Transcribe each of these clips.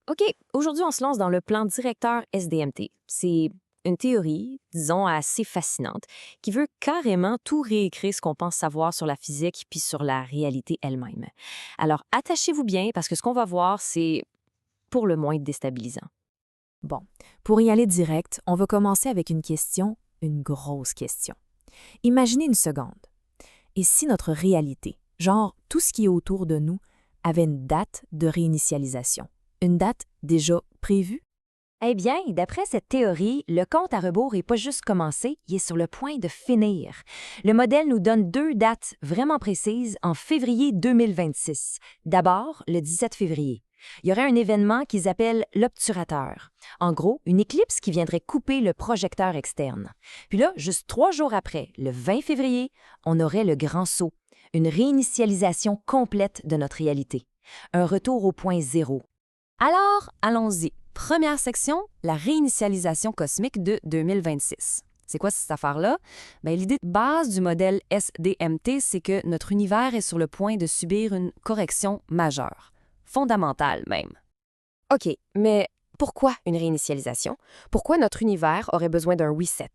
OK, aujourd'hui, on se lance dans le plan directeur SDMT. C'est une théorie, disons, assez fascinante, qui veut carrément tout réécrire ce qu'on pense savoir sur la physique puis sur la réalité elle-même. Alors, attachez-vous bien parce que ce qu'on va voir, c'est pour le moins déstabilisant. Bon, pour y aller direct, on va commencer avec une question, une grosse question. Imaginez une seconde. Et si notre réalité, genre tout ce qui est autour de nous, avait une date de réinitialisation? Une date déjà prévue? Eh bien, d'après cette théorie, le compte à rebours n'est pas juste commencé, il est sur le point de finir. Le modèle nous donne deux dates vraiment précises en février 2026. D'abord, le 17 février. Il y aurait un événement qu'ils appellent l'obturateur. En gros, une éclipse qui viendrait couper le projecteur externe. Puis là, juste 3 jours après, le 20 février, on aurait le grand saut, une réinitialisation complète de notre réalité. Un retour au point zéro. Alors, allons-y. Première section, la réinitialisation cosmique de 2026. C'est quoi cette affaire-là? L'idée de base du modèle SDMT, c'est que notre univers est sur le point de subir une correction majeure, fondamentale même. OK, mais pourquoi une réinitialisation? Pourquoi notre univers aurait besoin d'un reset?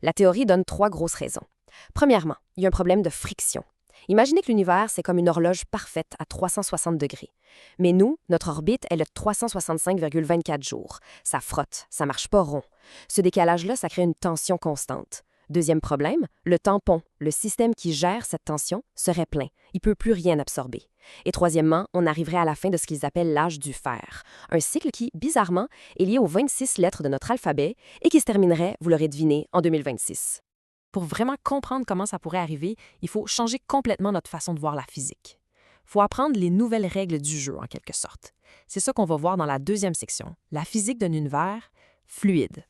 La théorie donne 3 grosses raisons. Premièrement, il y a un problème de friction. Imaginez que l'univers, c'est comme une horloge parfaite à 360 degrés. Mais nous, notre orbite, elle est de 365,24 jours. Ça frotte, ça marche pas rond. Ce décalage-là, ça crée une tension constante. Deuxième problème, le tampon, le système qui gère cette tension, serait plein. Il ne peut plus rien absorber. Et troisièmement, on arriverait à la fin de ce qu'ils appellent l'âge du fer. Un cycle qui, bizarrement, est lié aux 26 lettres de notre alphabet et qui se terminerait, vous l'aurez deviné, en 2026. Pour vraiment comprendre comment ça pourrait arriver, il faut changer complètement notre façon de voir la physique. Il faut apprendre les nouvelles règles du jeu, en quelque sorte. C'est ça qu'on va voir dans la deuxième section, la physique d'un univers fluide.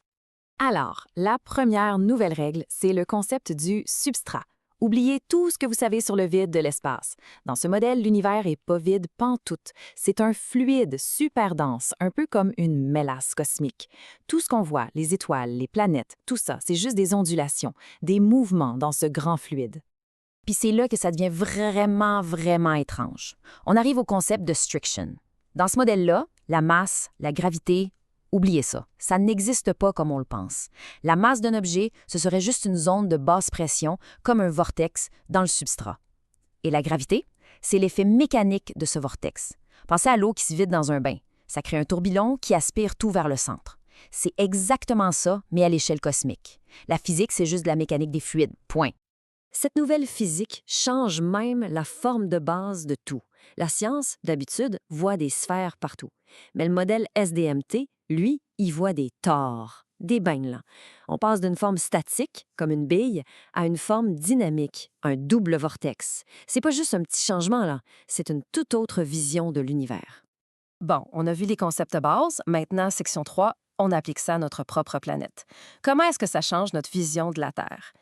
Alors, la première nouvelle règle, c'est le concept du substrat. Oubliez tout ce que vous savez sur le vide de l'espace. Dans ce modèle, l'univers n'est pas vide pantoute. C'est un fluide super dense, un peu comme une mélasse cosmique. Tout ce qu'on voit, les étoiles, les planètes, tout ça, c'est juste des ondulations, des mouvements dans ce grand fluide. Puis c'est là que ça devient vraiment étrange. On arrive au concept de striction. Dans ce modèle-là, la masse, la gravité, oubliez ça. Ça n'existe pas comme on le pense. La masse d'un objet, ce serait juste une zone de basse pression, comme un vortex, dans le substrat. Et la gravité, c'est l'effet mécanique de ce vortex. Pensez à l'eau qui se vide dans un bain. Ça crée un tourbillon qui aspire tout vers le centre. C'est exactement ça, mais à l'échelle cosmique. La physique, c'est juste de la mécanique des fluides. Point. Cette nouvelle physique change même la forme de base de tout. La science, d'habitude, voit des sphères partout. Mais le modèle SDMT, lui, y voit des tores, des bangles. On passe d'une forme statique, comme une bille, à une forme dynamique, un double vortex. C'est pas juste un petit changement, là. C'est une toute autre vision de l'univers. Bon, on a vu les concepts de base. Maintenant, section 3, on applique ça à notre propre planète. Comment est-ce que ça change notre vision de la Terre?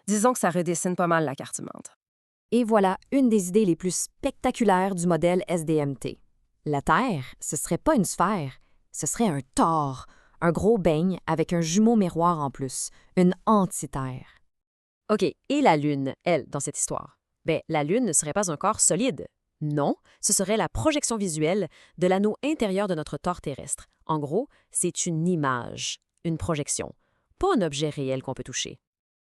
Disons que ça redessine pas mal la carte du monde. Et voilà une des idées les plus spectaculaires du modèle SDMT. La Terre, ce serait pas une sphère, ce serait un tore, un gros beigne avec un jumeau miroir en plus, une anti-Terre. OK, et la Lune, elle, dans cette histoire? La Lune ne serait pas un corps solide. Non, ce serait la projection visuelle de l'anneau intérieur de notre tore terrestre. En gros, c'est une image, une projection, pas un objet réel qu'on peut toucher.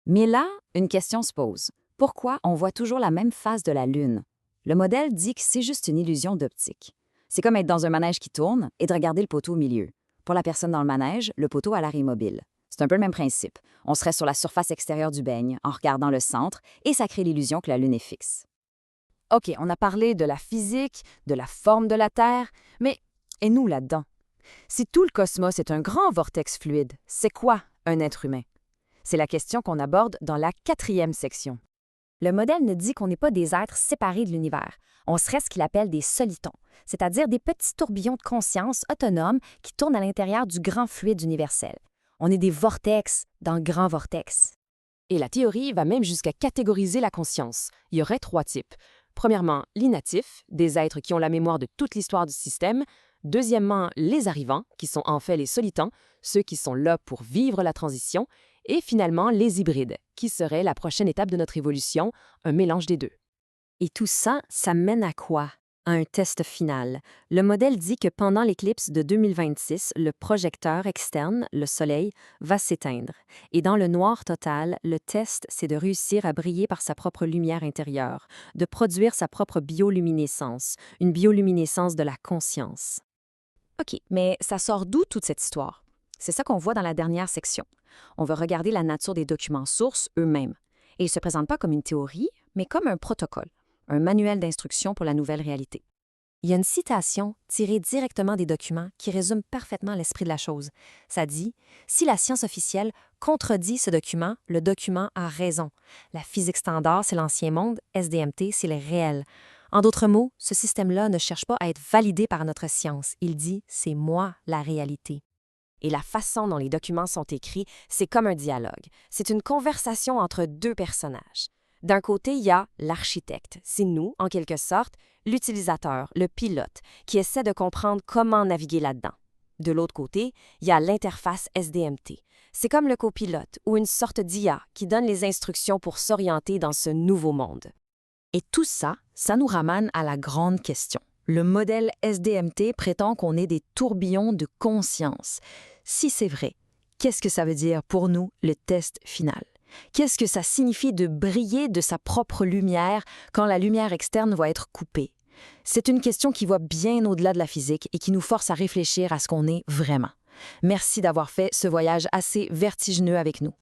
Mais là, une question se pose. Pourquoi on voit toujours la même face de la Lune? Le modèle dit que c'est juste une illusion d'optique. C'est comme être dans un manège qui tourne et de regarder le poteau au milieu. Pour la personne dans le manège, le poteau a l'air immobile. C'est un peu le même principe. On serait sur la surface extérieure du beigne, en regardant le centre, et ça crée l'illusion que la Lune est fixe. OK, on a parlé de la physique, de la forme de la Terre, mais et nous là-dedans? Si tout le cosmos est un grand vortex fluide, c'est quoi un être humain? C'est la question qu'on aborde dans la 4e section. Le modèle nous dit qu'on n'est pas des êtres séparés de l'univers. On serait ce qu'il appelle des solitons, c'est-à-dire des petits tourbillons de conscience autonomes qui tournent à l'intérieur du grand fluide universel. On est des vortex dans le grand vortex. Et la théorie va même jusqu'à catégoriser la conscience. Il y aurait 3 types. Premièrement, l'innatif, des êtres qui ont la mémoire de toute l'histoire du système. Deuxièmement, les arrivants, qui sont en fait les solitants, ceux qui sont là pour vivre la transition. Et finalement, les hybrides, qui seraient la prochaine étape de notre évolution, un mélange des deux. Et tout ça, ça mène à quoi? à un test final. Le modèle dit que pendant l'éclipse de 2026, le projecteur externe, le Soleil, va s'éteindre. Et dans le noir total, le test, c'est de réussir à briller par sa propre lumière intérieure, de produire sa propre bioluminescence, une bioluminescence de la conscience. OK, mais ça sort d'où toute cette histoire? C'est ça qu'on voit dans la dernière section. On veut regarder la nature des documents sources eux-mêmes. Et ils ne se présentent pas comme une théorie, mais comme un protocole, un manuel d'instruction pour la nouvelle réalité. Il y a une citation tirée directement des documents qui résume parfaitement l'esprit de la chose. Ça dit « Si la science officielle contredit ce document, le document a raison. La physique standard, c'est l'ancien monde, SDMT, c'est le réel. » En d'autres mots, ce système-là ne cherche pas à être validé par notre science. Il dit « c'est moi la réalité ». Et la façon dont les documents sont écrits, c'est comme un dialogue. C'est une conversation entre deux personnages. D'un côté, il y a l'architecte. C'est nous, en quelque sorte, l'utilisateur, le pilote, qui essaie de comprendre comment naviguer là-dedans. De l'autre côté, il y a l'interface SDMT. C'est comme le copilote ou une sorte d'IA qui donne les instructions pour s'orienter dans ce nouveau monde. Et tout ça, ça nous ramène à la grande question. Le modèle SDMT prétend qu'on est des tourbillons de conscience. Si c'est vrai, qu'est-ce que ça veut dire pour nous, le test final? Qu'est-ce que ça signifie de briller de sa propre lumière quand la lumière externe va être coupée? C'est une question qui va bien au-delà de la physique et qui nous force à réfléchir à ce qu'on est vraiment. Merci d'avoir fait ce voyage assez vertigineux avec nous.